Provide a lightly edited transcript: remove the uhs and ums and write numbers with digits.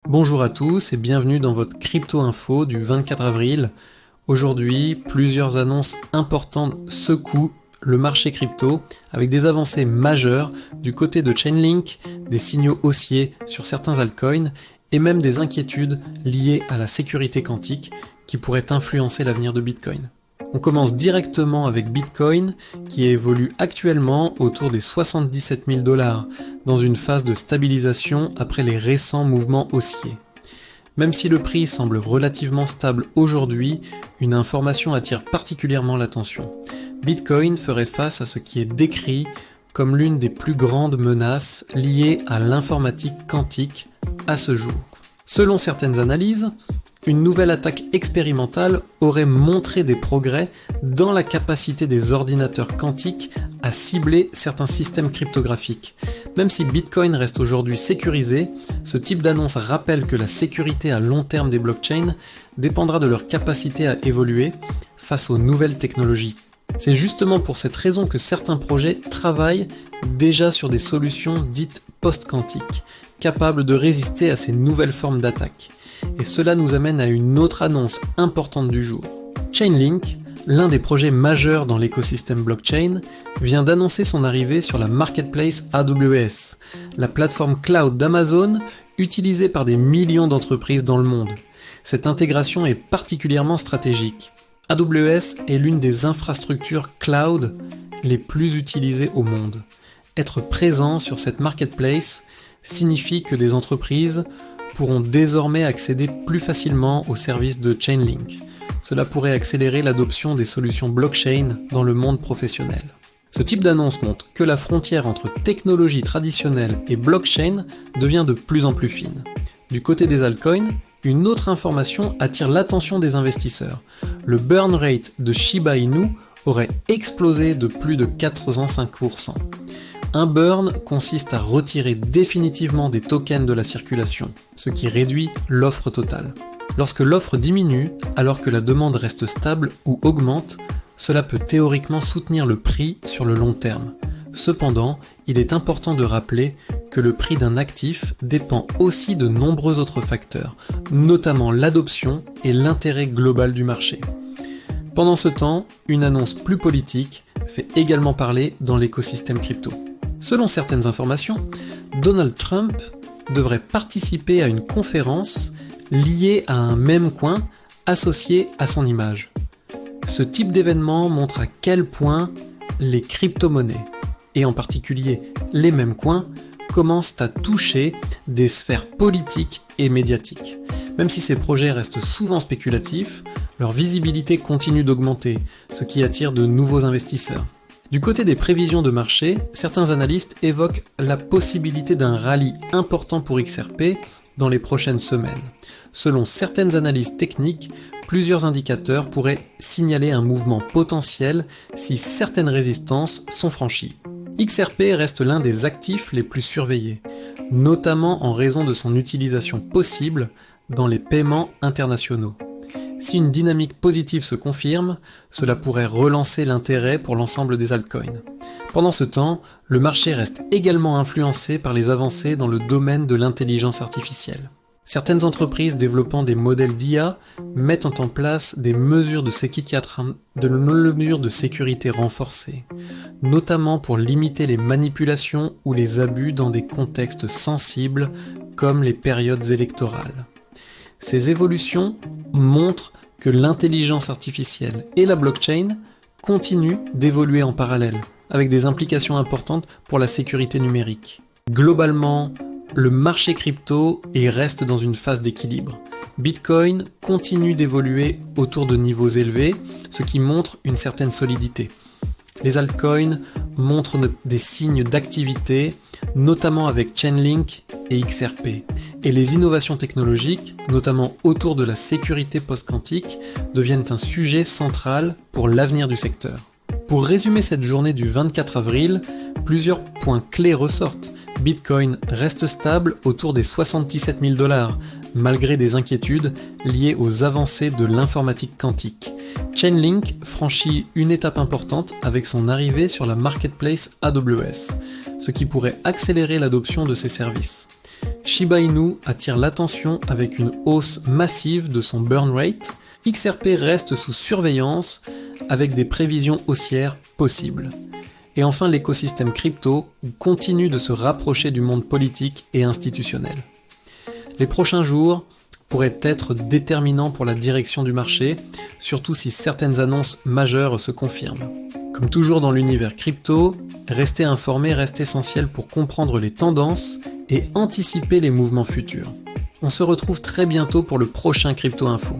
Bonjour à tous et bienvenue dans votre crypto info du 24 avril. Aujourd'hui, plusieurs annonces importantes secouent le marché crypto avec des avancées majeures du côté de Chainlink, des signaux haussiers sur certains altcoins et même des inquiétudes liées à la sécurité quantique qui pourraient influencer l'avenir de Bitcoin. On commence directement avec Bitcoin qui évolue actuellement autour des 77 000 $ dans une phase de stabilisation après les récents mouvements haussiers. Même si le prix semble relativement stable aujourd'hui, une information attire particulièrement l'attention. Bitcoin ferait face à ce qui est décrit comme l'une des plus grandes menaces liées à l'informatique quantique à ce jour. Selon certaines analyses, une nouvelle attaque expérimentale aurait montré des progrès dans la capacité des ordinateurs quantiques à cibler certains systèmes cryptographiques. Même si Bitcoin reste aujourd'hui sécurisé, ce type d'annonce rappelle que la sécurité à long terme des blockchains dépendra de leur capacité à évoluer face aux nouvelles technologies. C'est justement pour cette raison que certains projets travaillent déjà sur des solutions dites post-quantiques, capables de résister à ces nouvelles formes d'attaque. Et cela nous amène à une autre annonce importante du jour. Chainlink, l'un des projets majeurs dans l'écosystème blockchain, vient d'annoncer son arrivée sur la marketplace AWS, la plateforme cloud d'Amazon utilisée par des millions d'entreprises dans le monde. Cette intégration est particulièrement stratégique. AWS est l'une des infrastructures cloud les plus utilisées au monde. Être présent sur cette marketplace signifie que des entreprises pourront désormais accéder plus facilement aux services de Chainlink. Cela pourrait accélérer l'adoption des solutions blockchain dans le monde professionnel. Ce type d'annonce montre que la frontière entre technologie traditionnelle et blockchain devient de plus en plus fine. Du côté des altcoins, une autre information attire l'attention des investisseurs. Le burn rate de Shiba Inu aurait explosé de plus de 405%. Un burn consiste à retirer définitivement des tokens de la circulation, ce qui réduit l'offre totale. Lorsque l'offre diminue, alors que la demande reste stable ou augmente, cela peut théoriquement soutenir le prix sur le long terme. Cependant, il est important de rappeler que le prix d'un actif dépend aussi de nombreux autres facteurs, notamment l'adoption et l'intérêt global du marché. Pendant ce temps, une annonce plus politique fait également parler dans l'écosystème crypto. Selon certaines informations, Donald Trump devrait participer à une conférence liée à un meme coin associé à son image. Ce type d'événement montre à quel point les crypto-monnaies, et en particulier les meme coins, commencent à toucher des sphères politiques et médiatiques. Même si ces projets restent souvent spéculatifs, leur visibilité continue d'augmenter, ce qui attire de nouveaux investisseurs. Du côté des prévisions de marché, certains analystes évoquent la possibilité d'un rallye important pour XRP dans les prochaines semaines. Selon certaines analyses techniques, plusieurs indicateurs pourraient signaler un mouvement potentiel si certaines résistances sont franchies. XRP reste l'un des actifs les plus surveillés, notamment en raison de son utilisation possible dans les paiements internationaux. Si une dynamique positive se confirme, cela pourrait relancer l'intérêt pour l'ensemble des altcoins. Pendant ce temps, le marché reste également influencé par les avancées dans le domaine de l'intelligence artificielle. Certaines entreprises développant des modèles d'IA mettent en place des mesures de sécurité renforcées, notamment pour limiter les manipulations ou les abus dans des contextes sensibles comme les périodes électorales. Ces évolutions montrent que l'intelligence artificielle et la blockchain continuent d'évoluer en parallèle, avec des implications importantes pour la sécurité numérique. Globalement, le marché crypto reste dans une phase d'équilibre. Bitcoin continue d'évoluer autour de niveaux élevés, ce qui montre une certaine solidité. Les altcoins montrent des signes d'activité, notamment avec Chainlink et XRP. Et les innovations technologiques, notamment autour de la sécurité post-quantique, deviennent un sujet central pour l'avenir du secteur. Pour résumer cette journée du 24 avril, plusieurs points clés ressortent. Bitcoin reste stable autour des 77 000 $, malgré des inquiétudes liées aux avancées de l'informatique quantique. Chainlink franchit une étape importante avec son arrivée sur la marketplace AWS, ce qui pourrait accélérer l'adoption de ces services. Shiba Inu attire l'attention avec une hausse massive de son burn rate. XRP reste sous surveillance avec des prévisions haussières possibles. Et enfin, l'écosystème crypto continue de se rapprocher du monde politique et institutionnel. Les prochains jours pourraient être déterminants pour la direction du marché, surtout si certaines annonces majeures se confirment. Comme toujours dans l'univers crypto, rester informé reste essentiel pour comprendre les tendances et anticiper les mouvements futurs. On se retrouve très bientôt pour le prochain Crypto Info.